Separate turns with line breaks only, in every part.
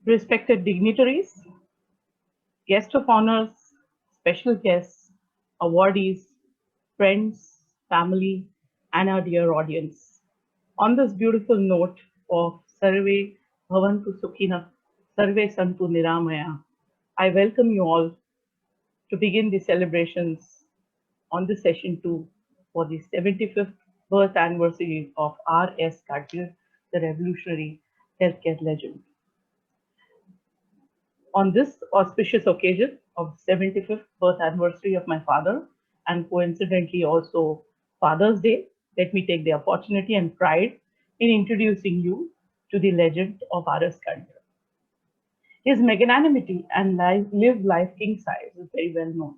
respected dignitaries, guest of honors, special guests, awardees, friends, family, and our dear audience. On this beautiful note of Sarve Bhavantu Sukhina, Sarve Santu Niramaya, I welcome you all to begin the celebrations on the session 2 for the 75th birth anniversary of R.S. Gadgil, the revolutionary healthcare legend. On this auspicious occasion of the 75th birth anniversary of my father, and coincidentally also Father's Day, let me take the opportunity and pride in introducing you to the legend of R.S. Gadgil. His magnanimity and live life king size is very well known.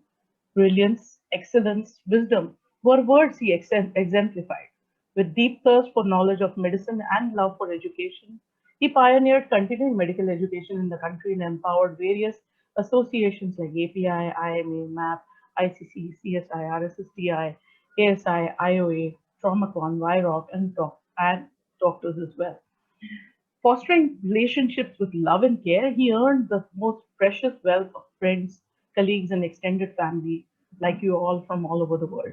Brilliance, excellence, wisdom were words he exemplified. With deep thirst for knowledge of medicine and love for education, he pioneered continuing medical education in the country and empowered various associations like API, IMA, MAP, ICC, CSI, RSSTI, ASI, IOA, TraumaCon, VIROC, and doctors as well. Fostering relationships with love and care, he earned the most precious wealth of friends, colleagues, and extended family, like you all from all over the world.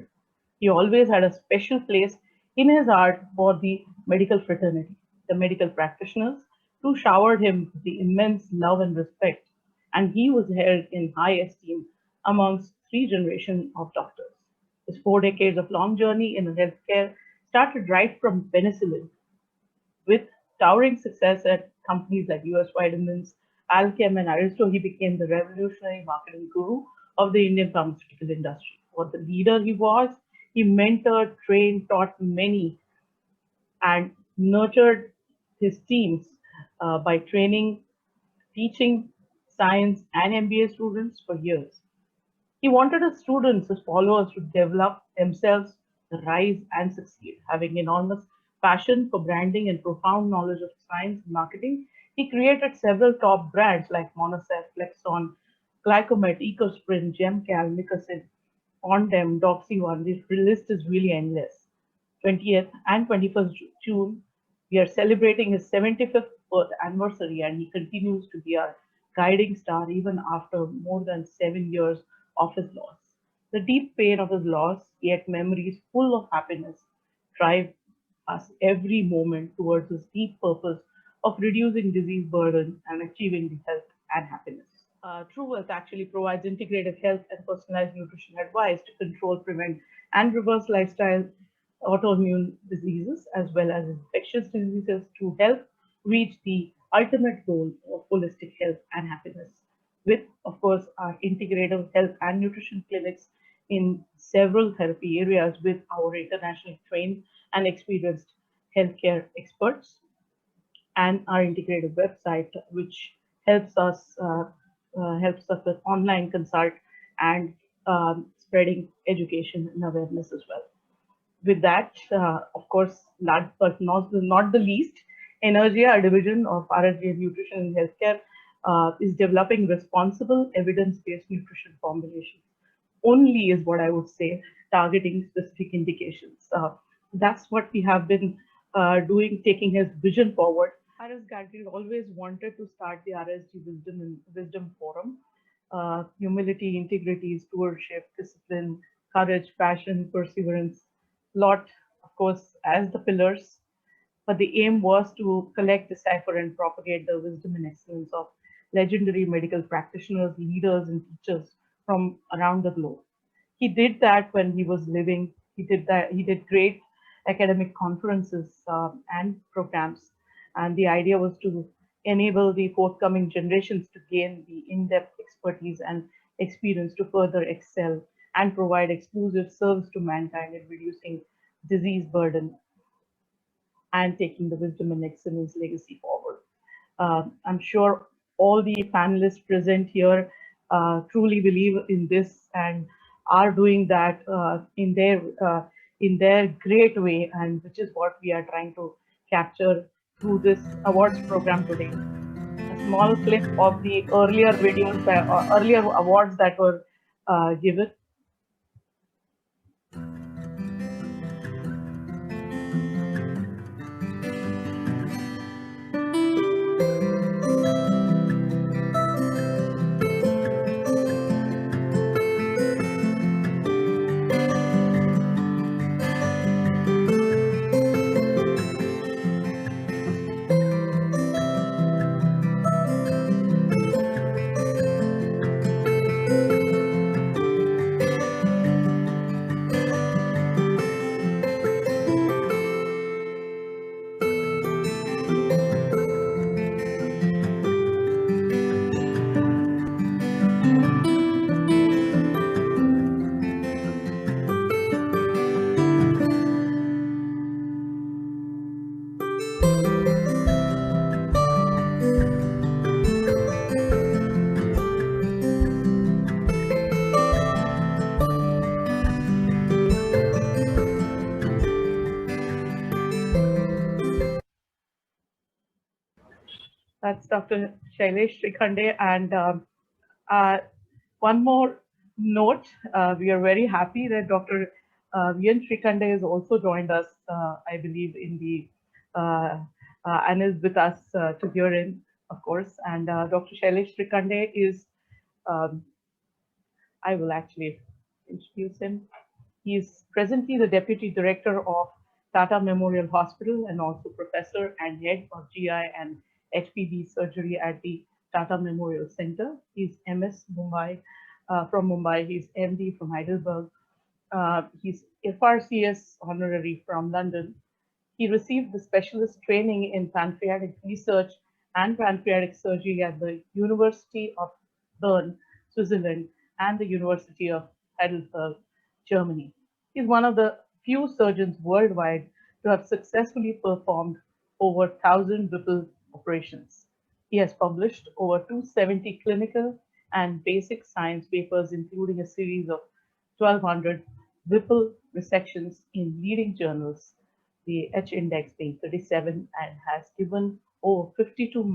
He always had a special place in his heart for the medical fraternity, the medical practitioners, who showered him with the immense love and respect, and he was held in high esteem amongst three generations of doctors. His 4 decades of long journey in healthcare started right from penicillin with towering success at companies like US Vitamins, Alchem, and Aristo. He became the revolutionary marketing guru of the Indian pharmaceutical industry. What the leader he was, he mentored, trained, taught many, and nurtured his teams by training, teaching science and MBA students for years. He wanted his students, his followers, to develop themselves, rise, and succeed. Having enormous passion for branding and profound knowledge of science and marketing, he created several top brands like Monosef, Flexon, Glycomet, EcoSprint, Gemcal, Nicocin, Ondem, Doxy1. The list is really endless. 20th and 21st June, we are celebrating his 75th birth anniversary, and he continues to be our guiding star even after more than 7 years of his loss. The deep pain of his loss, yet memories full of happiness, drive us every moment towards his deep purpose of reducing disease burden and achieving the health and happiness. True Wealth actually provides integrative health and personalized nutrition advice to control, prevent, and reverse lifestyle autoimmune diseases as well as infectious diseases to help reach the ultimate goal of holistic health and happiness. With, of course, our integrative health and nutrition clinics in several therapy areas with our internationally trained and experienced healthcare experts, and our integrated website, which helps us with online consult and spreading education and awareness as well. With that, of course, last but not the least, Energia, a division of RSG Nutrition and Healthcare, is developing responsible evidence-based nutrition formulations. Only is what I would say, targeting specific indications. That's what we have been doing, taking his vision forward. R.S. Gadgil always wanted to start the RSG Wisdom Forum. Humility, integrity, stewardship, discipline, courage, passion, perseverance, lot, of course, as the pillars. But the aim was to collect, decipher, and propagate the wisdom and excellence of legendary medical practitioners, leaders, and teachers from around the globe. He did that when he was living. He did that. He did great academic conferences and programs, and the idea was to enable the forthcoming generations to gain the in-depth expertise and experience to further excel and provide exclusive service to mankind in reducing disease burden and taking the wisdom and excellence legacy forward. I'm sure all the panelists present here truly believe in this and are doing that in their great way, and which is what we are trying to capture through this awards program today. A small clip of the earlier videos, earlier awards that were given. That's Dr. Shailesh Shrikhande. And uh, one more note, we are very happy that Dr. Vian Shrikhande has also joined us, I believe, in the and is with us to hear in, of course. And Dr. Shailesh Shrikhande is um, I will actually introduce him. He is presently the Deputy Director of Tata Memorial Hospital and also Professor and Head of GI and HPB Surgery at the Tata Memorial Center. He's MS Mumbai from Mumbai. He's MD from Heidelberg. He's FRCS honorary from London. He received the specialist training in pancreatic research and pancreatic surgery at the University of Bern, Switzerland, and the University of Heidelberg, Germany. He is one of the few surgeons worldwide to have successfully performed over 1,000 Whipple operations. He has published over 270 clinical and basic science papers, including a series of 1,200 Whipple resections in leading journals, the H index being 37, and has given over 52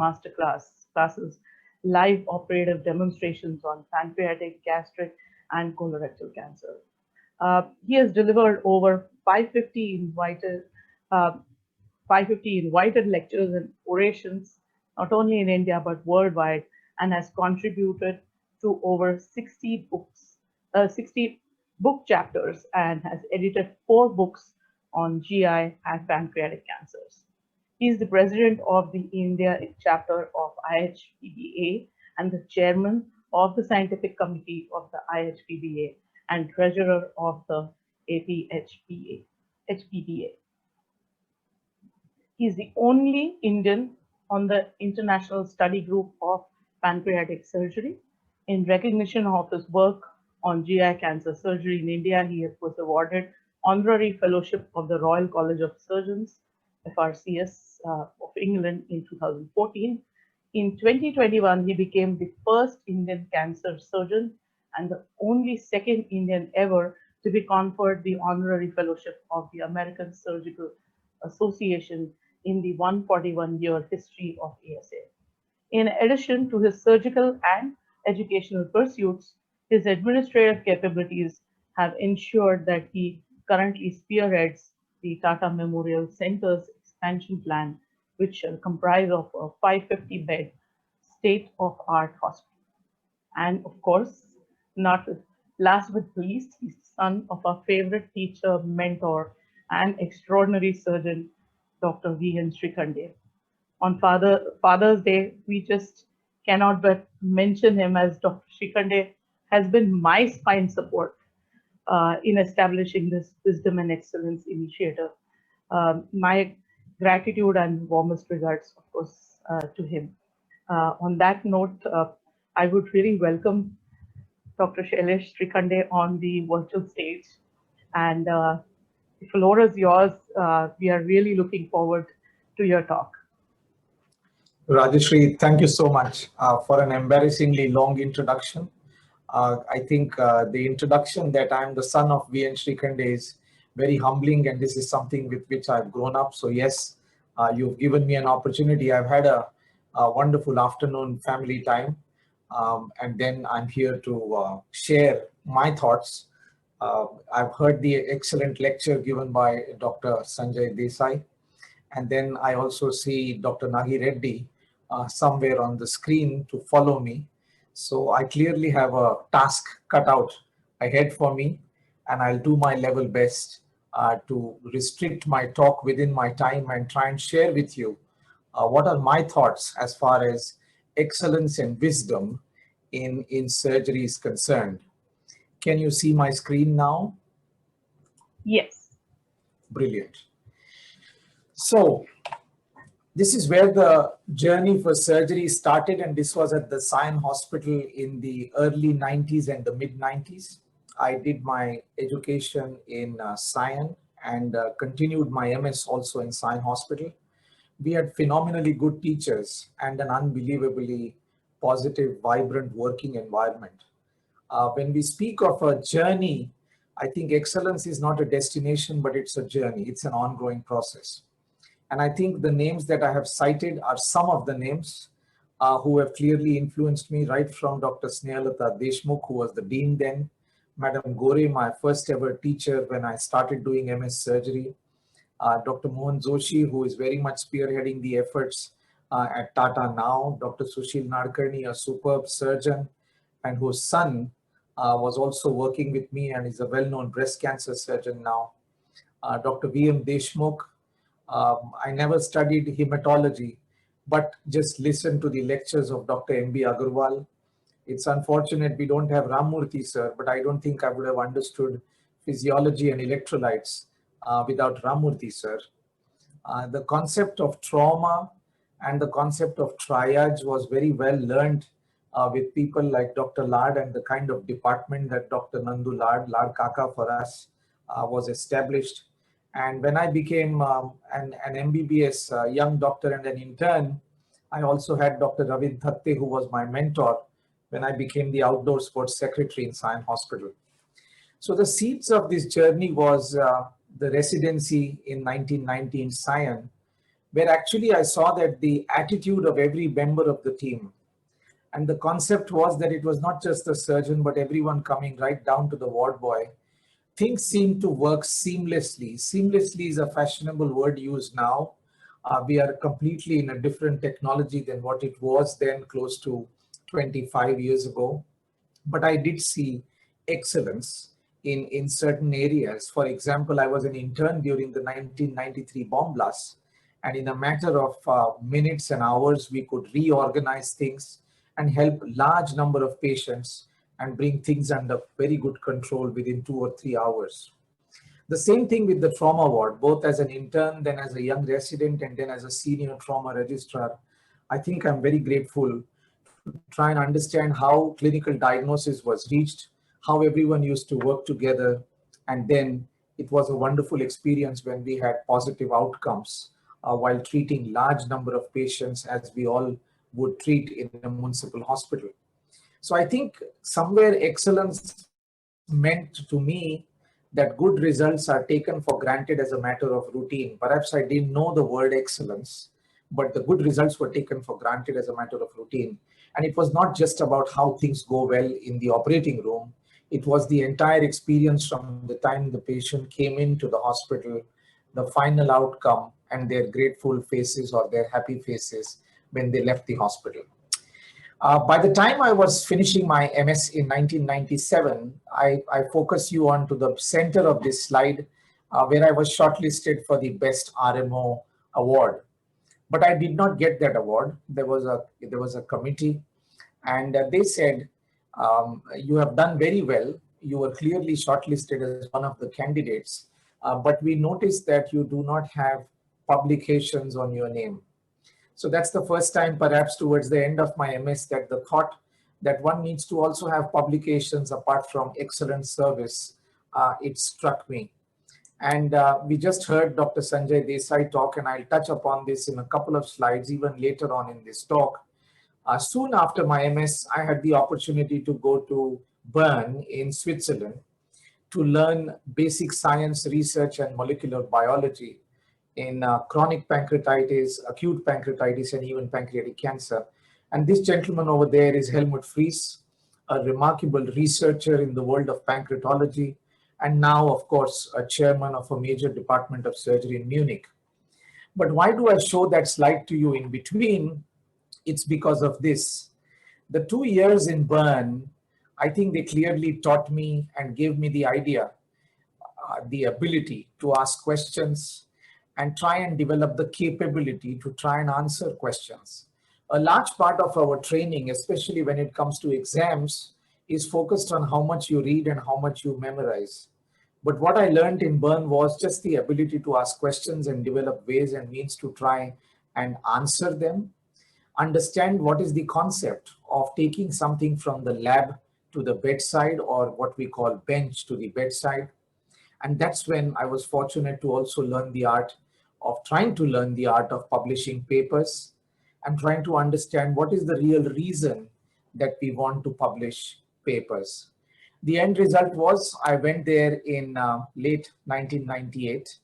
classes, live operative demonstrations on pancreatic, gastric, and colorectal cancer. He has delivered over uh, 550 invited lectures and orations, not only in India but worldwide, and has contributed to over 60 book chapters, and has edited 4 books on GI and pancreatic cancers. He is the president of the India chapter of IHPBA and the chairman of the scientific committee of the IHPBA and treasurer of the APHPA. HPBA. He is the only Indian on the International Study Group of Pancreatic Surgery. In recognition of his work on GI cancer surgery in India, he was awarded Honorary Fellowship of the Royal College of Surgeons, FRCS, of England in 2014. In 2021, he became the first Indian cancer surgeon and the only second Indian ever to be conferred the Honorary Fellowship of the American Surgical Association in the 141-year history of ASA. In addition to his surgical and educational pursuits, his administrative capabilities have ensured that he currently spearheads the Tata Memorial Center's expansion plan, which shall comprise of a 550-bed state-of-art hospital. And of course, not last but least, he's the son of our favorite teacher, mentor, and extraordinary surgeon, Dr. V.N. Shrikhande. On Father's Day, we just cannot but mention him, as Dr. Shrikhande has been my spine support in establishing this Wisdom and Excellence initiative. My gratitude and warmest regards, of course, to him. On that note, I would really welcome Dr. Shailesh Shrikhande on the virtual stage. And the floor is yours. We are really looking forward to your talk.
Rajeshri, thank you so much for an embarrassingly long introduction. I think the introduction that I'm the son of V.N. Shrikhande is very humbling, and this is something with which I've grown up. So yes, you've given me an opportunity. I've had a wonderful afternoon family time, and then I'm here to share my thoughts. I've heard the excellent lecture given by Dr. Sanjay Desai, and then I also see Dr. Nagi Reddy somewhere on the screen to follow me. So I clearly have a task cut out ahead for me, and I'll do my level best to restrict my talk within my time and try and share with you what are my thoughts as far as excellence and wisdom in surgery is concerned. Can you see my screen now?
Yes.
Brilliant. So this is where the journey for surgery started, and this was at the Sion Hospital in the early 90s and the mid 90s. I did my education in Sion and continued my MS also in Sion Hospital. We had phenomenally good teachers and an unbelievably positive, vibrant working environment. When we speak of a journey, I think excellence is not a destination, but it's a journey. It's an ongoing process. And I think the names that I have cited are some of the names. who have clearly influenced me, right from Dr. Snehalata Deshmukh, who was the dean then, Madam Gore, my first ever teacher when I started doing MS surgery, Dr. Mohan Joshi, who is very much spearheading the efforts at Tata now, Dr. Sushil Nadkarni, a superb surgeon, and whose son was also working with me and is a well-known breast cancer surgeon now. Dr. V.M. Deshmukh. I never studied hematology, but just listened to the lectures of Dr. M.B. Agarwal. It's unfortunate we don't have Ramurthy sir, but I don't think I would have understood physiology and electrolytes without Ramurthy sir. The concept of trauma and the concept of triage was very well learned with people like Dr. Lad, and the kind of department that Dr. Nandu Lad Kaka for us was established. And when I became an MBBS young doctor and an intern, I also had Dr. Ravind Thatte, who was my mentor when I became the outdoor sports secretary in Sion Hospital. So the seeds of this journey was the residency in 1990 in Sion, where actually I saw that the attitude of every member of the team, and the concept was that it was not just the surgeon, but everyone coming right down to the ward boy. Things seem to work seamlessly. Seamlessly is a fashionable word used now. We are completely in a different technology than what it was then, close to 25 years ago. But I did see excellence in certain areas. For example, I was an intern during the 1993 bomb blast, and in a matter of minutes and hours, we could reorganize things and help large number of patients and bring things under very good control within 2 or 3 hours. The same thing with the trauma ward, both as an intern, then as a young resident, and then as a senior trauma registrar. I think I'm very grateful to try and understand how clinical diagnosis was reached, how everyone used to work together, and then it was a wonderful experience when we had positive outcomes while treating large number of patients as we all would treat in a municipal hospital. So I think somewhere excellence meant to me that good results are taken for granted as a matter of routine. Perhaps I didn't know the word excellence, but the good results were taken for granted as a matter of routine. And it was not just about how things go well in the operating room. It was the entire experience from the time the patient came into the hospital, the final outcome, and their grateful faces or their happy faces when they left the hospital. By the time I was finishing my MS in 1997, I focus you on to the center of this slide, where I was shortlisted for the Best RMO award. But I did not get that award. There was a committee, and they said, you have done very well. You were clearly shortlisted as one of the candidates, but we noticed that you do not have publications on your name. So that's the first time, perhaps towards the end of my MS, that the thought that one needs to also have publications apart from excellent service, it struck me. And we just heard Dr. Sanjay Desai talk, and I'll touch upon this in a couple of slides even later on in this talk. Soon after my MS, I had the opportunity to go to Bern in Switzerland to learn basic science, research, and molecular biology in chronic pancreatitis, acute pancreatitis, and even pancreatic cancer. And this gentleman over there is Helmut Fries, a remarkable researcher in the world of pancreatology, and now, of course, a chairman of a major department of surgery in Munich. But why do I show that slide to you in between? It's because of this. The 2 years in Bern, I think they clearly taught me and gave me the idea, the ability to ask questions and try and develop the capability to try and answer questions. A large part of our training, especially when it comes to exams, is focused on how much you read and how much you memorize. But what I learned in Bern was just the ability to ask questions and develop ways and means to try and answer them. Understand what is the concept of taking something from the lab to the bedside, or what we call bench to the bedside. And that's when I was fortunate to also learn the art of trying to learn the art of publishing papers and trying to understand what is the real reason that we want to publish papers. The end result was I went there in late 1998,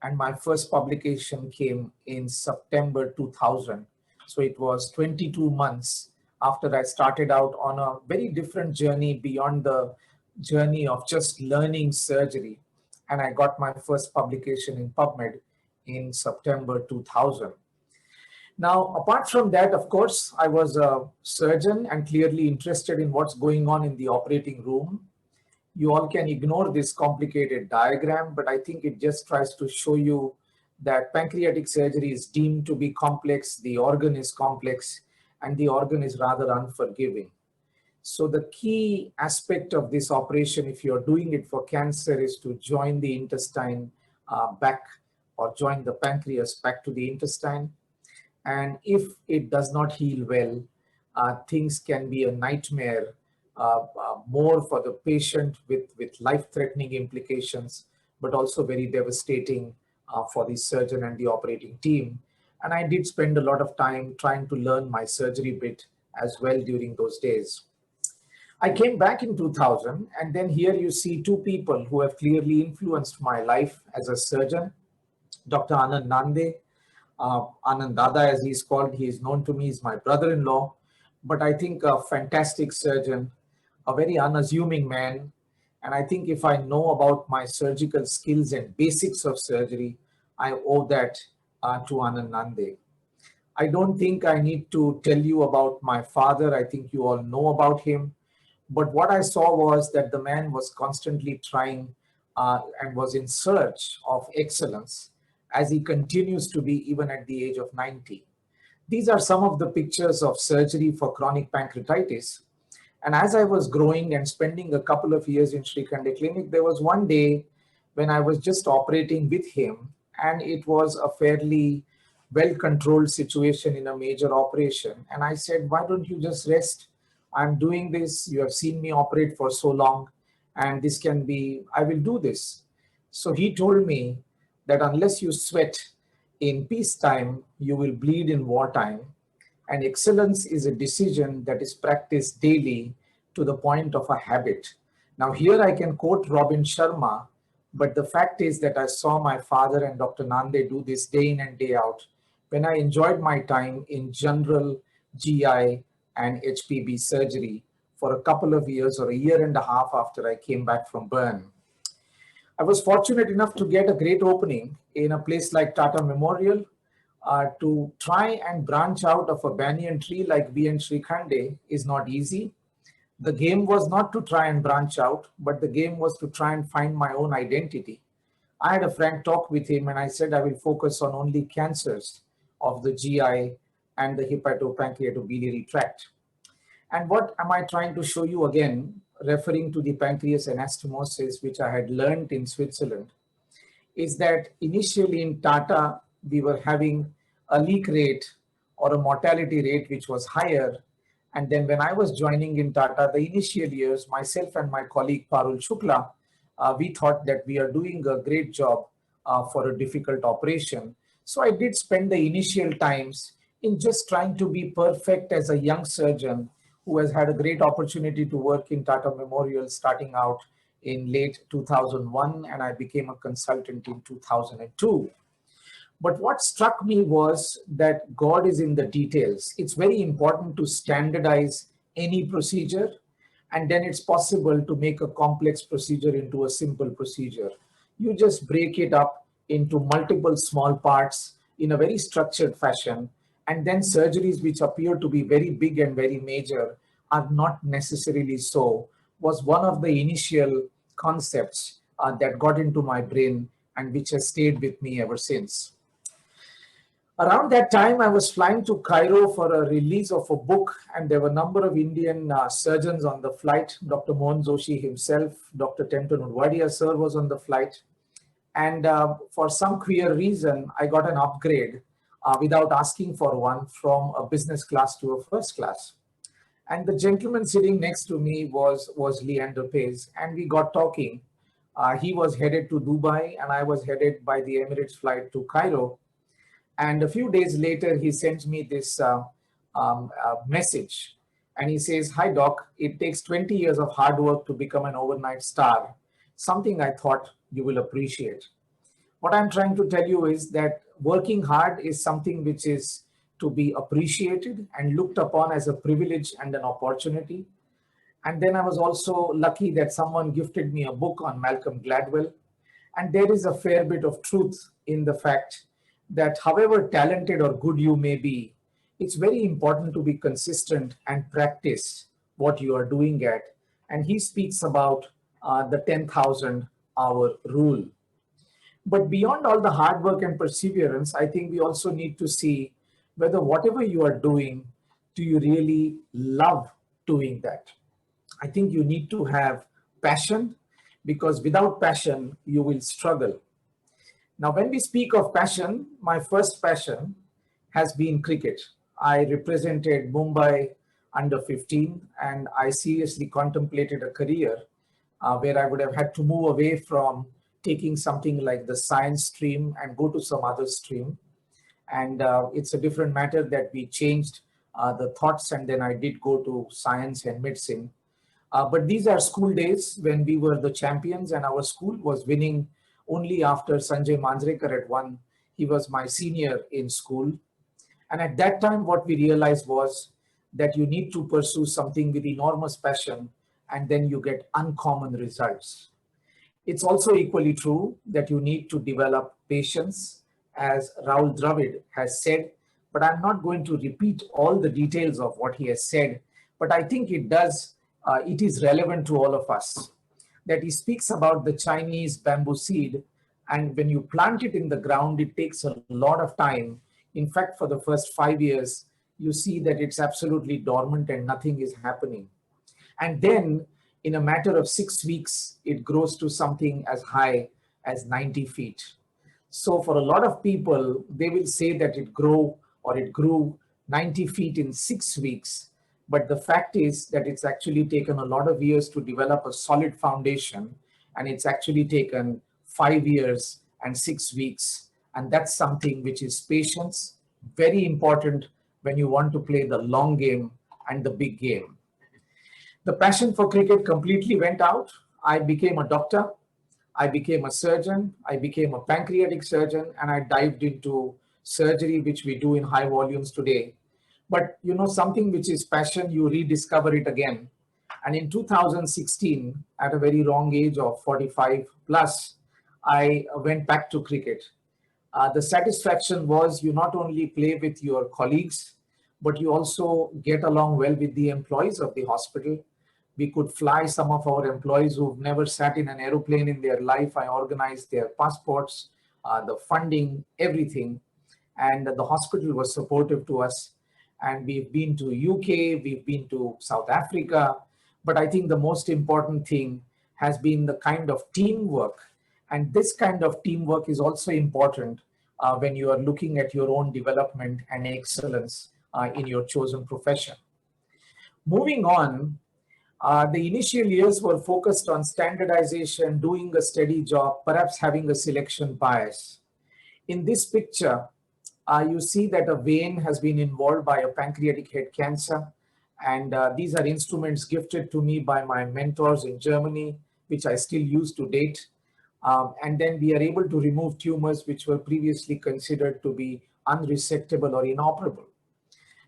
and my first publication came in September 2000, So it was 22 months after I started out on a very different journey beyond the journey of just learning surgery. And I got my first publication in PubMed in September 2000. Now, apart from that, of course, I was a surgeon and clearly interested in what's going on in the operating room. You all can ignore this complicated diagram, but I think it just tries to show you that pancreatic surgery is deemed to be complex, the organ is complex, and the organ is rather unforgiving. So the key aspect of this operation, if you're doing it for cancer, is to join the intestine back, or join the pancreas back to the intestine. And if it does not heal well, things can be a nightmare, more for the patient with life-threatening implications, but also very devastating for the surgeon and the operating team. And I did spend a lot of time trying to learn my surgery bit as well during those days. I came back in 2000, and then here you see two people who have clearly influenced my life as a surgeon. Dr. Anand Nande, Anand Dada as he's called, he is known to me, is my brother-in-law, but I think a fantastic surgeon, a very unassuming man. And I think if I know about my surgical skills and basics of surgery, I owe that to Anand Nande. I don't think I need to tell you about my father. I think you all know about him. But what I saw was that the man was constantly trying and was in search of excellence, as he continues to be even at the age of 90. These are some of the pictures of surgery for chronic pancreatitis. And as I was growing and spending a couple of years in Shrikhande Clinic, there was one day when I was just operating with him, and it was a fairly well-controlled situation in a major operation. And I said, why don't you just rest? I'm doing this. You have seen me operate for so long, and this can be, I will do this. So he told me that unless you sweat in peacetime, you will bleed in wartime. And excellence is a decision that is practiced daily to the point of a habit. Now, here I can quote Robin Sharma, but the fact is that I saw my father and Dr. Nande do this day in and day out when I enjoyed my time in general GI and HPB surgery for a couple of years, or a year and a half after I came back from Bern. I was fortunate enough to get a great opening in a place like Tata Memorial. To try and branch out of a banyan tree like we and Shrikhande is not easy. The game was not to try and branch out, but the game was to try and find my own identity. I had a frank talk with him, and I said I will focus on only cancers of the GI and the hepatopancreatobiliary tract. And what am I trying to show you again, referring to the pancreas anastomosis, which I had learned in Switzerland, is that initially in Tata, we were having a leak rate or a mortality rate which was higher. And then when I was joining in Tata, the initial years, myself and my colleague Parul Shukla, we thought that we are doing a great job for a difficult operation. So I did spend the initial times in just trying to be perfect as a young surgeon who has had a great opportunity to work in Tata Memorial starting out in late 2001, and I became a consultant in 2002. But what struck me was that God is in the details. It's very important to standardize any procedure, and then it's possible to make a complex procedure into a simple procedure. You just break it up into multiple small parts in a very structured fashion, and then surgeries which appear to be very big and very major are not necessarily so, was one of the initial concepts that got into my brain and which has stayed with me ever since. Around that time, I was flying to Cairo for a release of a book, and there were a number of Indian surgeons on the flight. Dr. Mohan Joshi himself, Dr. Tenton Udwadia sir was on the flight. And for some queer reason, I got an upgrade without asking for one, from a business class to a first class. And the gentleman sitting next to me was Leander Pace, and we got talking. He was headed to Dubai, and I was headed by the Emirates flight to Cairo. And a few days later, he sends me this message. And he says, "Hi, Doc, it takes 20 years of hard work to become an overnight star. Something I thought you will appreciate." What I'm trying to tell you is that working hard is something which is to be appreciated and looked upon as a privilege and an opportunity. And then I was also lucky that someone gifted me a book on Malcolm Gladwell. And there is a fair bit of truth in the fact that however talented or good you may be, it's very important to be consistent and practice what you are doing at. And he speaks about the 10,000 hour rule. But beyond all the hard work and perseverance, I think we also need to see whether whatever you are doing, do you really love doing that? I think you need to have passion, because without passion, you will struggle. Now, when we speak of passion, my first passion has been cricket. I represented Mumbai under 15, and I seriously contemplated a career where I would have had to move away from taking something like the science stream and go to some other stream. And it's a different matter that we changed the thoughts, and then I did go to science and medicine. But these are school days when we were the champions, and our school was winning only after Sanjay Manjrekar had won. He was my senior in school. And at that time, what we realized was that you need to pursue something with enormous passion, and then you get uncommon results. It's also equally true that you need to develop patience, as Rahul Dravid has said, but I'm not going to repeat all the details of what he has said, but I think it is relevant to all of us. That he speaks about the Chinese bamboo seed, and when you plant it in the ground, it takes a lot of time. In fact, for the first 5 years, you see that it's absolutely dormant and nothing is happening. And then in a matter of 6 weeks, it grows to something as high as 90 feet. So for a lot of people, they will say that it grew 90 feet in 6 weeks. But the fact is that it's actually taken a lot of years to develop a solid foundation, and it's actually taken 5 years and 6 weeks. And that's something which is patience, very important when you want to play the long game and the big game. The passion for cricket completely went out. I became a doctor, I became a surgeon, I became a pancreatic surgeon, and I dived into surgery, which we do in high volumes today. But you know, something which is passion, you rediscover it again. And in 2016, at a very wrong age of 45 plus, I went back to cricket. The satisfaction was you not only play with your colleagues, but you also get along well with the employees of the hospital. We could fly some of our employees who've never sat in an aeroplane in their life. I organized their passports, the funding, everything. And the hospital was supportive to us. And we've been to UK, we've been to South Africa. But I think the most important thing has been the kind of teamwork. And this kind of teamwork is also important when you are looking at your own development and excellence in your chosen profession. Moving on, the initial years were focused on standardization, doing a steady job, perhaps having a selection bias. In this picture, you see that a vein has been involved by a pancreatic head cancer. And these are instruments gifted to me by my mentors in Germany, which I still use to date. And then we are able to remove tumors which were previously considered to be unresectable or inoperable.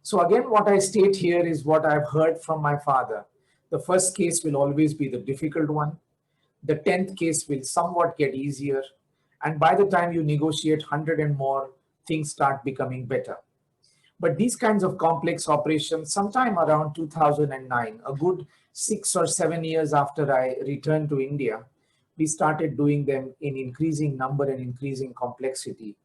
So again, what I state here is what I've heard from my father. The first case will always be the difficult one. The 10th case will somewhat get easier. And by the time you negotiate 100 and more, things start becoming better. But these kinds of complex operations, sometime around 2009, a good 6 or 7 years after I returned to India, we started doing them in increasing number and increasing complexity.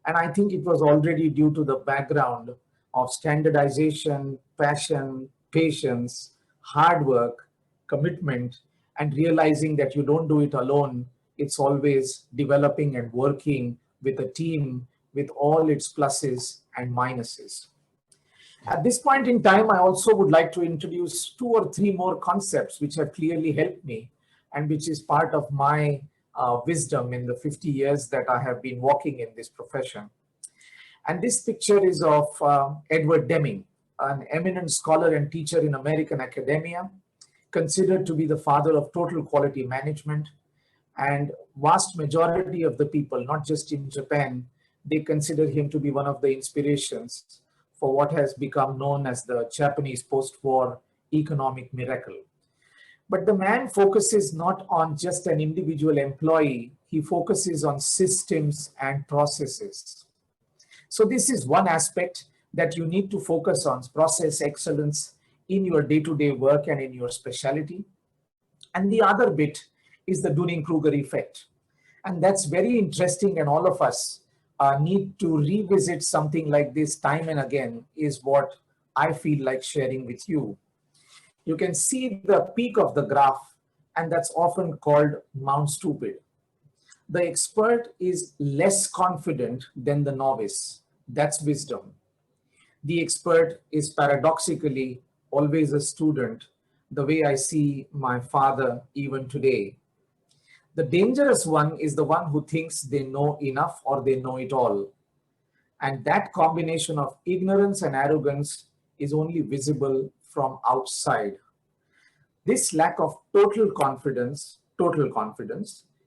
And I think it was already due to the background of standardization, passion, patience, hard work, commitment, and realizing that you don't do it alone. It's always developing and working with a team with all its pluses and minuses. At this point in time, I also would like to introduce 2 or 3 more concepts which have clearly helped me and which is part of my wisdom in the 50 years that I have been walking in this profession. And this picture is of Edward Deming, an eminent scholar and teacher in American academia, considered to be the father of total quality management. And vast majority of the people, not just in Japan, they consider him to be one of the inspirations for what has become known as the Japanese post-war economic miracle. But the man focuses not on just an individual employee, he focuses on systems and processes. So this is one aspect that you need to focus on, process excellence in your day-to-day work and in your specialty. And the other bit is the Dunning-Kruger effect. And that's very interesting, and all of us need to revisit something like this time and again, is what I feel like sharing with you. You can see the peak of the graph, and that's often called Mount Stupid. The expert is less confident than the novice. That's wisdom. The expert is paradoxically always a student, the way I see my father even today. The dangerous one is the one who thinks they know enough or they know it all. And that combination of ignorance and arrogance is only visible from outside. This lack of total confidence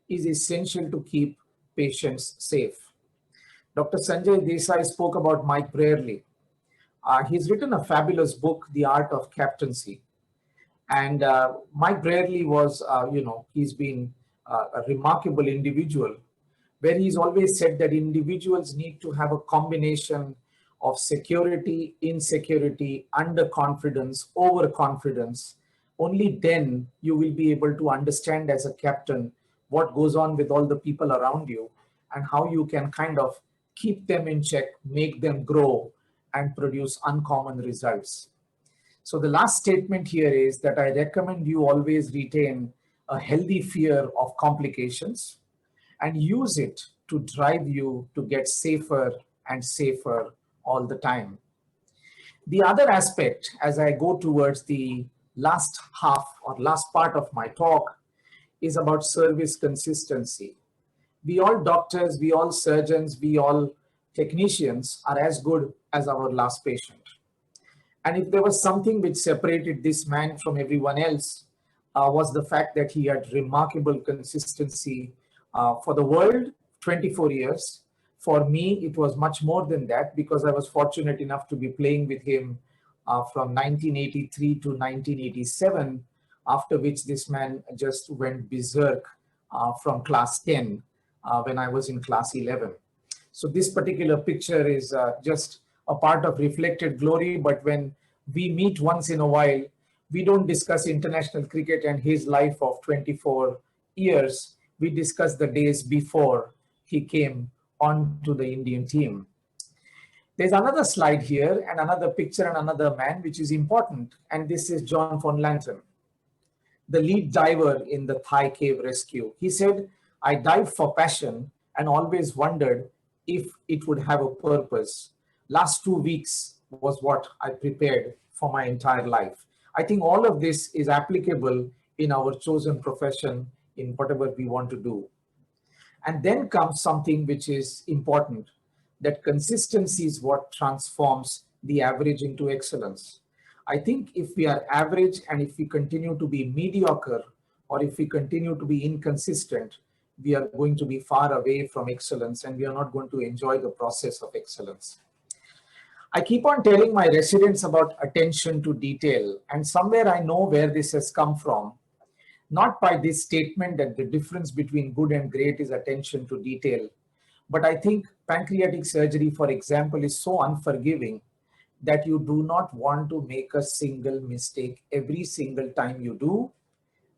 is essential to keep patients safe. Dr. Sanjay Desai spoke about Mike Brearley. He's written a fabulous book, The Art of Captaincy. And Mike Brearley was, he's been a remarkable individual, where he's always said that individuals need to have a combination of security, insecurity, underconfidence, overconfidence. Only then you will be able to understand as a captain what goes on with all the people around you and how you can kind of keep them in check, make them grow, and produce uncommon results. So the last statement here is that I recommend you always retain a healthy fear of complications and use it to drive you to get safer and safer all the time. The other aspect, as I go towards the last half or last part of my talk, is about service consistency. We all doctors, we all surgeons, we all technicians are as good as our last patient. And if there was something which separated this man from everyone else, was the fact that he had remarkable consistency for the world, 24 years. For me, it was much more than that, because I was fortunate enough to be playing with him from 1983 to 1987, after which this man just went berserk from class 10 when I was in class 11. So this particular picture is just a part of reflected glory, but when we meet once in a while, we don't discuss international cricket and his life of 24 years. We discuss the days before he came onto the Indian team. There's another slide here and another picture and another man, which is important. And this is John von Lanten, the lead diver in the Thai cave rescue. He said, I dived for passion and always wondered if it would have a purpose. Last 2 weeks was what I prepared for my entire life. I think all of this is applicable in our chosen profession in whatever we want to do. And then comes something which is important, that consistency is what transforms the average into excellence. I think if we are average and if we continue to be mediocre, or if we continue to be inconsistent, we are going to be far away from excellence and we are not going to enjoy the process of excellence. I keep on telling my residents about attention to detail, and somewhere I know where this has come from. Not by this statement that the difference between good and great is attention to detail, but I think pancreatic surgery, for example, is so unforgiving that you do not want to make a single mistake every single time you do,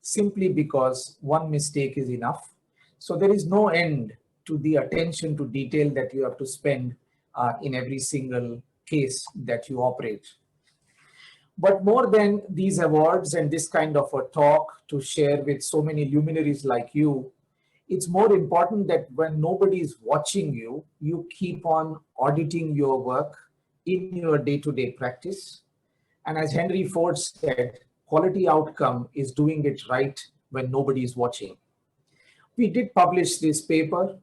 simply because one mistake is enough. So there is no end to the attention to detail that you have to spend in every single case that you operate. But more than these awards and this kind of a talk to share with so many luminaries like you, it's more important that when nobody is watching you, you keep on auditing your work in your day-to-day practice. And as Henry Ford said, quality outcome is doing it right when nobody is watching. We did publish this paper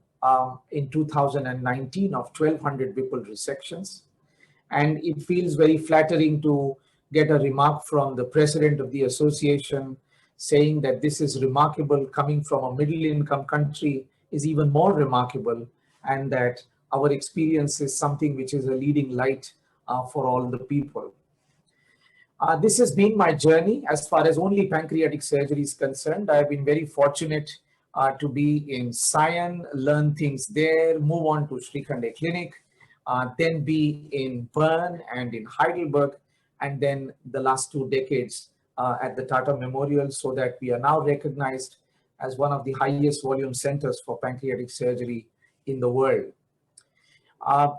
in 2019 of 1,200 Whipple resections. And it feels very flattering to get a remark from the president of the association saying that this is remarkable, coming from a middle income country is even more remarkable, and that our experience is something which is a leading light for all the people. This has been my journey as far as only pancreatic surgery is concerned. I have been very fortunate to be in Sion, learn things there, move on to Shrikhande Clinic, then be in Bern and in Heidelberg, and then the last 2 decades at the Tata Memorial, so that we are now recognized as one of the highest volume centers for pancreatic surgery in the world.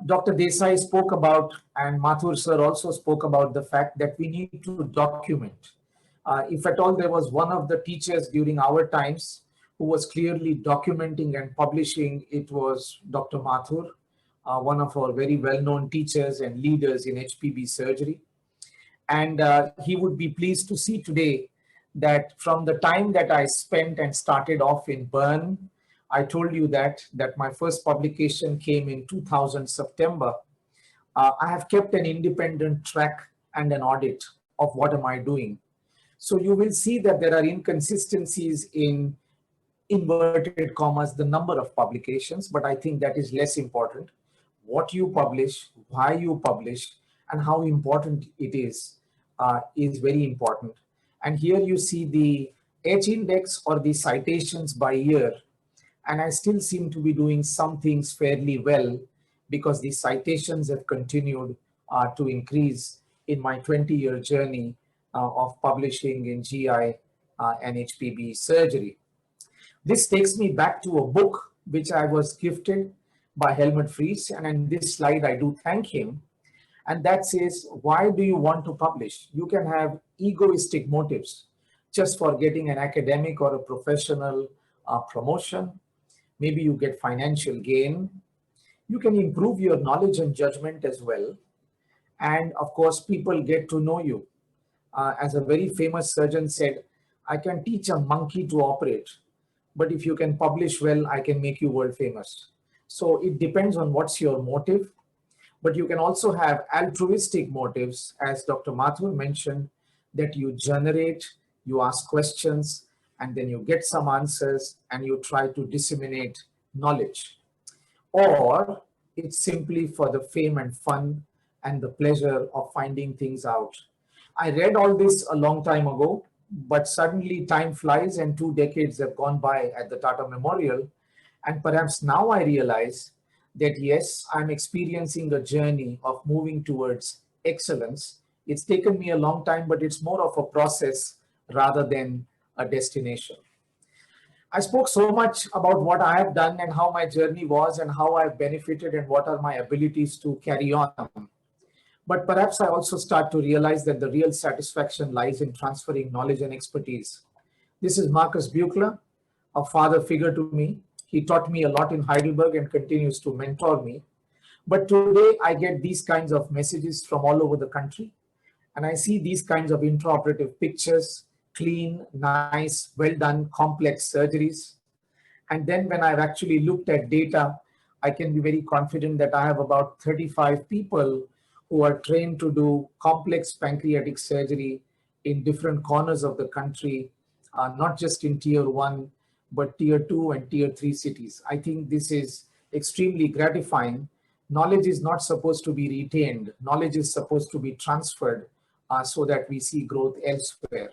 Dr. Desai spoke about, and Mathur sir also spoke about the fact that we need to document. If at all there was one of the teachers during our times who was clearly documenting and publishing, it was Dr. Mathur, one of our very well-known teachers and leaders in HPB surgery. And he would be pleased to see today that from the time that I spent and started off in Bern, I told you that my first publication came in 2000 September. I have kept an independent track and an audit of what am I doing. So you will see that there are inconsistencies in inverted commas, the number of publications, but I think that is less important. What you publish, why you publish, and how important it is very important. And here you see the H index or the citations by year. And I still seem to be doing some things fairly well because the citations have continued to increase in my 20-year journey of publishing in GI and HPB surgery. This takes me back to a book which I was gifted by Helmut Fries, and in this slide I do thank him. And that says, why do you want to publish? You can have egoistic motives just for getting an academic or a professional promotion. Maybe you get financial gain. You can improve your knowledge and judgment as well. And of course, people get to know you. As a very famous surgeon said, I can teach a monkey to operate, but if you can publish well, I can make you world famous. So it depends on what's your motive. But you can also have altruistic motives, as Dr. Mathur mentioned, that you generate, you ask questions, and then you get some answers and you try to disseminate knowledge. Or it's simply for the fame and fun and the pleasure of finding things out. I read all this a long time ago, but suddenly time flies and 2 decades have gone by at the Tata Memorial. And perhaps now I realize that yes, I'm experiencing a journey of moving towards excellence. It's taken me a long time, but it's more of a process rather than a destination. I spoke so much about what I have done and how my journey was and how I've benefited and what are my abilities to carry on. But perhaps I also start to realize that the real satisfaction lies in transferring knowledge and expertise. This is Marcus Buchler, a father figure to me. He taught me a lot in Heidelberg and continues to mentor me. But today I get these kinds of messages from all over the country. And I see these kinds of intraoperative pictures, clean, nice, well done, complex surgeries. And then when I've actually looked at data, I can be very confident that I have about 35 people who are trained to do complex pancreatic surgery in different corners of the country, not just in tier 1, but tier 2 and tier 3 cities. I think this is extremely gratifying. Knowledge is not supposed to be retained. Knowledge is supposed to be transferred so that we see growth elsewhere.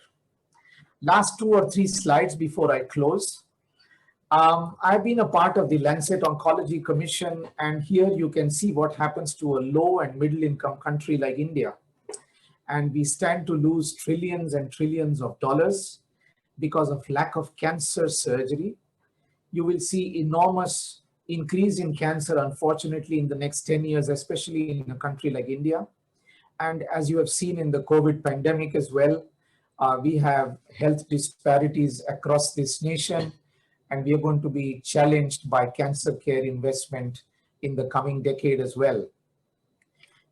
Last 2 or 3 slides before I close. I've been a part of the Lancet Oncology Commission, and here you can see what happens to a low and middle income country like India. And we stand to lose trillions and trillions of dollars because of lack of cancer surgery. You will see enormous increase in cancer, unfortunately, in the next 10 years, especially in a country like India. And as you have seen in the COVID pandemic as well, we have health disparities across this nation, and we are going to be challenged by cancer care investment in the coming decade as well.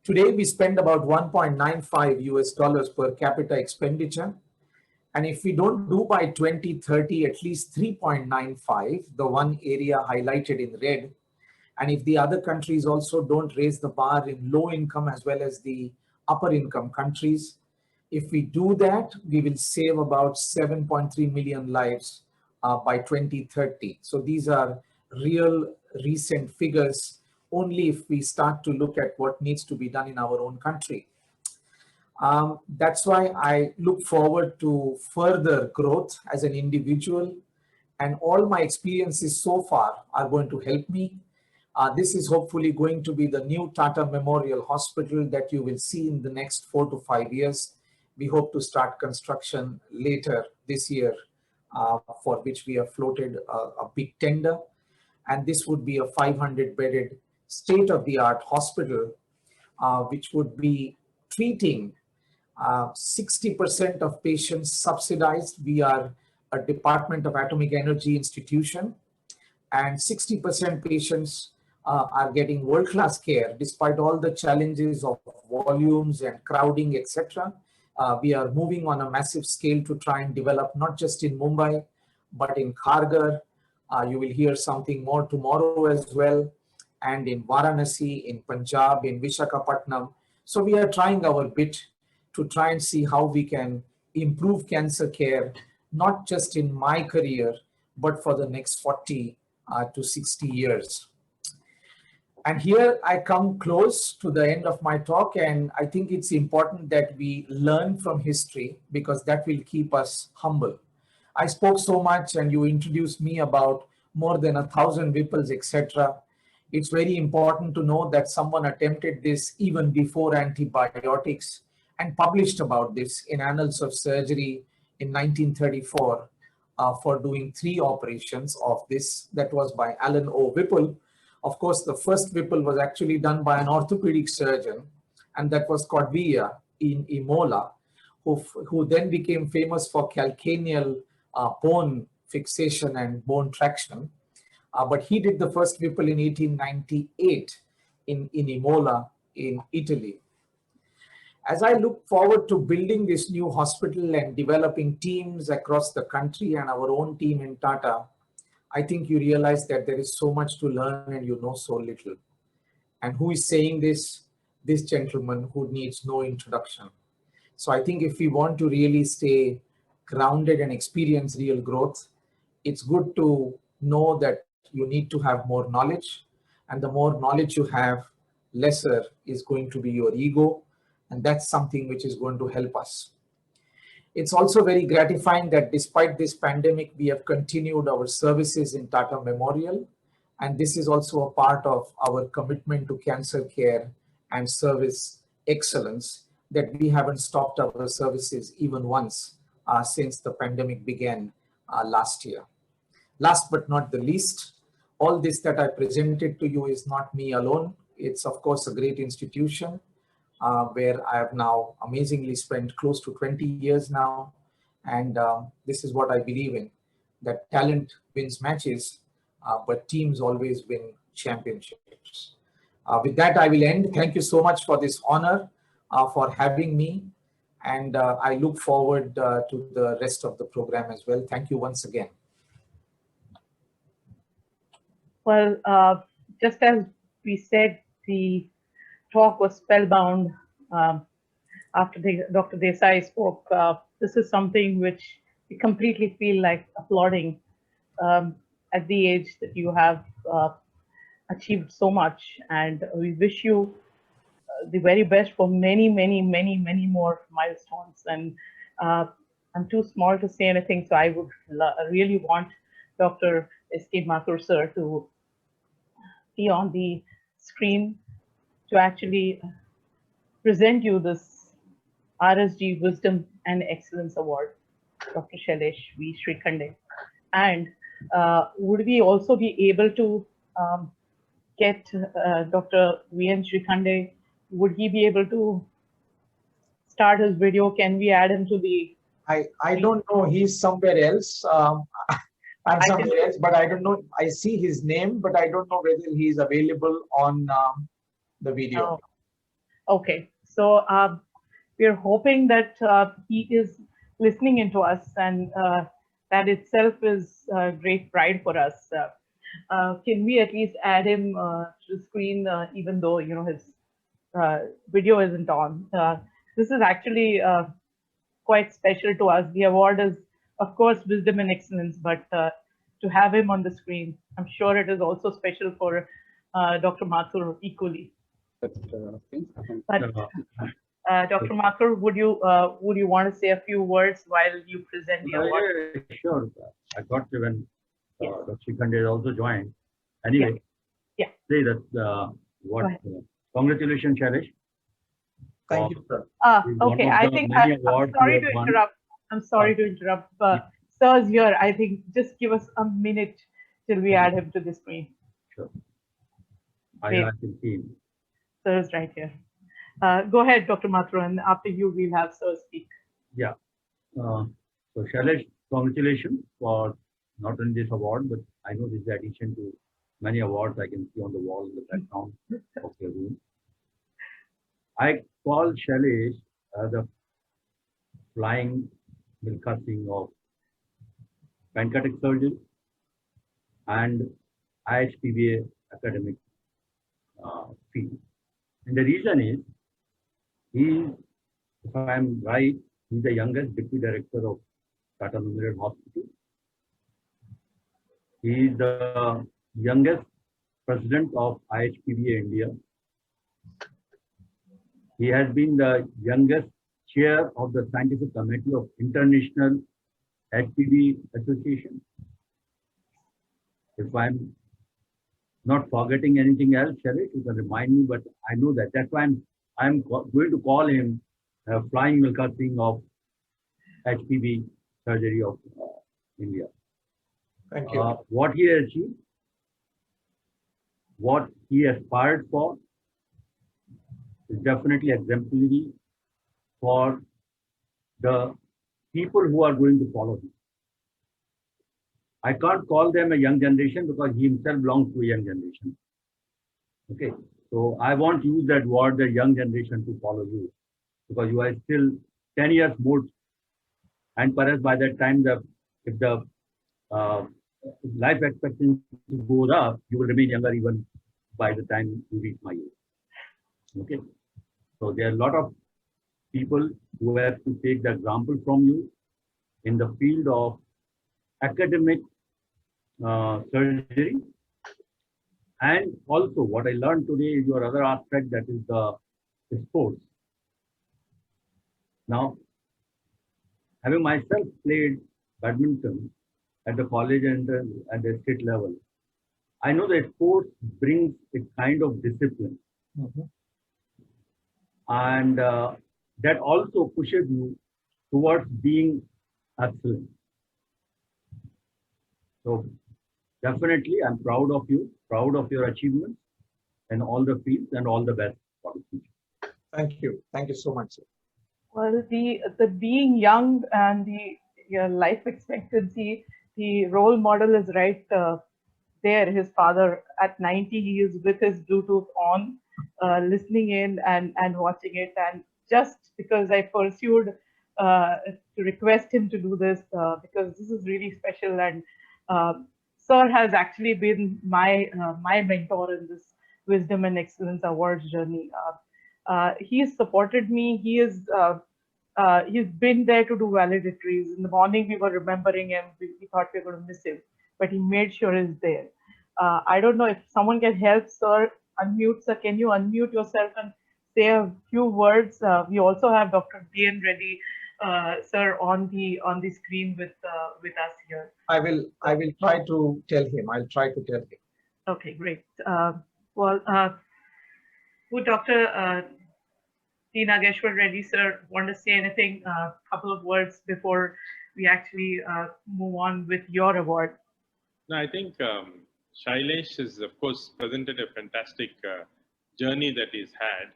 Today, we spend about 1.95 US dollars per capita expenditure. And if we don't do by 2030 at least 3.95, the one area highlighted in red, and if the other countries also don't raise the bar in low income as well as the upper income countries, if we do that, we will save about 7.3 million lives by 2030. So these are real recent figures only if we start to look at what needs to be done in our own country. That's why I look forward to further growth as an individual, and all my experiences so far are going to help me. This is hopefully going to be the new Tata Memorial Hospital that you will see in the next 4 to 5 years. We hope to start construction later this year, for which we have floated a big tender. And this would be a 500-bedded state-of-the-art hospital, which would be treating 60% of patients subsidized. We are a Department of Atomic Energy institution, and 60% patients are getting world-class care despite all the challenges of volumes and crowding, etc. We are moving on a massive scale to try and develop not just in Mumbai, but in Kharghar. You will hear something more tomorrow as well, and in Varanasi, in Punjab, in Visakhapatnam. So we are trying our bit to try and see how we can improve cancer care, not just in my career, but for the next 40 to 60 years. And here I come close to the end of my talk, and I think it's important that we learn from history because that will keep us humble. I spoke so much and you introduced me about more than 1,000 ripples, etc. It's very important to know that someone attempted this even before antibiotics and published about this in Annals of Surgery in 1934 for doing 3 operations of this. That was by Alan O. Whipple. Of course, the first Whipple was actually done by an orthopedic surgeon, and that was Cordvilla in Imola, who then became famous for calcaneal bone fixation and bone traction. But he did the first Whipple in 1898 in Imola in Italy. As I look forward to building this new hospital and developing teams across the country and our own team in Tata, I think you realize that there is so much to learn and you know so little. And who is saying this? This gentleman who needs no introduction. So I think if we want to really stay grounded and experience real growth, it's good to know that you need to have more knowledge. And the more knowledge you have, lesser is going to be your ego. And that's something which is going to help us. It's also very gratifying that despite this pandemic, we have continued our services in Tata Memorial. And this is also a part of our commitment to cancer care and service excellence, that we haven't stopped our services even once since the pandemic began last year. Last but not the least, all this that I presented to you is not me alone. It's of course a great institution where I have now amazingly spent close to 20 years now. And this is what I believe in, that talent wins matches, but teams always win championships. With that, I will end. Thank you so much for this honor, for having me. And I look forward to the rest of the program as well. Thank you once again.
Well, just as we said, the talk was spellbound after Dr. Desai spoke. This is something which we completely feel like applauding at the age that you have achieved so much. And we wish you the very best for many, many, many, many more milestones. And I'm too small to say anything, so I would really want Dr. S.K. Mathur sir to be on the screen to actually present you this RSG Wisdom and Excellence Award, Dr. Shailesh V. Shrikhande. And would we also be able to get Dr. V.N. Shrikhande? Would he be able to start his video? Can we add him to the...
I don't know. He's somewhere else. I'm somewhere else, but I don't know. I see his name, but I don't know whether he's available on the video.
Oh. Okay. So we're hoping that he is listening into us, and that itself is great pride for us. Can we at least add him to the screen, even though his video isn't on? This is actually quite special to us. The award is, of course, Wisdom and Excellence, but to have him on the screen, I'm sure it is also special for Dr. Mathur equally.
But,
But Dr. Mathur, would you want to say a few words while you present the award?
Yeah, sure. I thought when
Yes.
Dr. Shrikhande also joined. Anyway,
Yeah.
say that what congratulations, Shailesh.
Thank you, sir.
Okay, I think I'm sorry to interrupt. I'm sorry to interrupt. Sir's here. I think just give us a minute till we add him to the screen.
Sure.
Wait.
I can see him.
Sir's right here. Go ahead, Dr. Mathur, and after you, we'll have Sir speak.
Yeah. So Shailesh, congratulations for not only this award, but I know this is addition to many awards I can see on the wall in the background of your room. I call Shailesh the flying Milkha Singh of pancreatic surgery and IHPBA academic field. And the reason is, he, if I am right, he's the youngest deputy director of Tata Memorial Hospital. He is the youngest president of IHPBA India. He has been the youngest chair of the scientific committee of International HPV Association. If I'm not forgetting anything else, Shailesh, you can remind me, but I know that. That's why I'm going to call him Flying Milkha Singh of HPV surgery of India.
Thank you.
What he has achieved, what he aspired for, is definitely exemplary for the people who are going to follow him. I can't call them a young generation because he himself belongs to a young generation. Okay, so I won't use that word, the young generation, to follow you, because you are still 10 years more, and perhaps by that time, if the life expectancy goes up, you will remain younger even by the time you reach my age. Okay, so there are a lot of people who have to take the example from you in the field of academic surgery. And also what I learned today is your other aspect, that is the sports. Now, having myself played badminton at the college and at the state level, I know that sports brings a kind of discipline. And that also pushes you towards being excellent. So definitely, I'm proud of you, proud of your achievements in all the fields, and all the best for the future.
Thank you. Thank you so much, sir.
Well, the being young and your life expectancy, the role model is right there. His father at 90, he is with his Bluetooth on, listening in and watching it. And just because I pursued to request him to do this, because this is really special, and Sir has actually been my mentor in this Wisdom and Excellence Awards journey. He has supported me. He's been there to do valedictories. In the morning, we were remembering him. We thought we were going to miss him, but he made sure he's there. I don't know if someone can help Sir unmute. Sir, can you unmute yourself and say a few words? We also have Dr. D.N. Reddy, Sir, on the screen with us here.
I will try to tell him. I'll try to tell him.
Okay, great. Well, would Dr. T. Nageshwar Reddy, sir, want to say anything? A couple of words before we actually move on with your award.
No, I think Shailesh has, of course, presented a fantastic journey that he's had.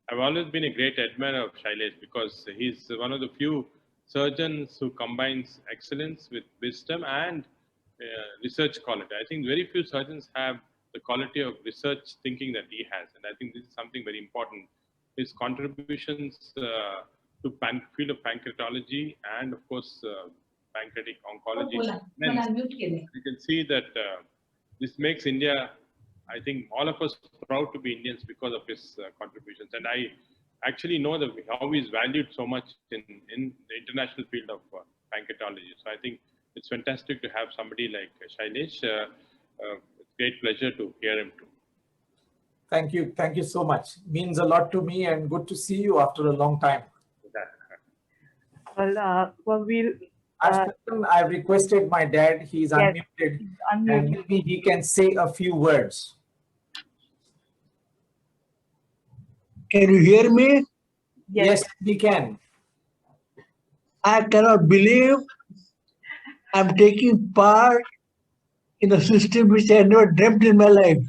I've always been a great admirer of Shailesh because he's one of the few surgeons who combines excellence with wisdom and research quality. I think very few surgeons have the quality of research thinking that he has, and I think this is something very important. His contributions to field of pancreatology and, of course, pancreatic oncology. You can see that this makes India, I think, all of us proud to be Indians because of his contributions. And I actually know that how he's valued so much in the international field of pancreatology. So I think it's fantastic to have somebody like Shailesh. It's great pleasure to hear him too.
Thank you. Thank you so much. Means a lot to me, and good to see you after a long time.
Well, we'll.
I've requested my dad. He's
Yes,
unmuted, and
unmute.
maybe he can say a few words.
Can you hear me?
Yes, we can.
I cannot believe I'm taking part in a system which I never dreamt in my life.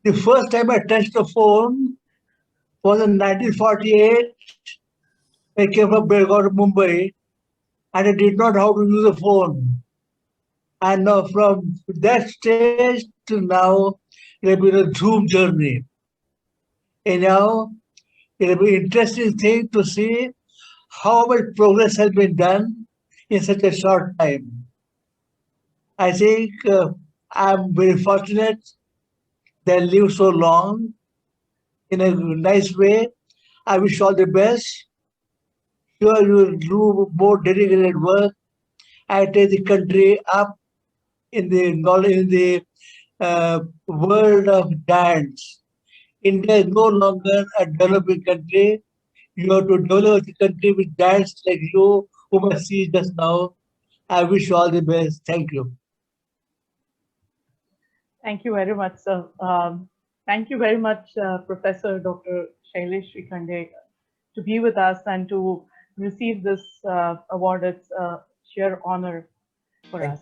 The first time I touched the phone was in 1948. I came from Belgaum to Mumbai, and I did not know how to use a phone. And now from that stage to now, it has been a Zoom journey. And now it will be an interesting thing to see how much progress has been done in such a short time. I think I'm very fortunate that I live so long in a nice way. I wish all the best. Sure, you will do more dedicated work. I take the country up in the knowledge in the world of giants. India is no longer a developing country. You have to develop the country with giants like you, whom I see just now. I wish you all the best. Thank you.
Thank you very much, sir. Thank you very much, Professor Dr. Shailesh Shrikhande, to be with us and to receive this award. It's a sheer honor for us.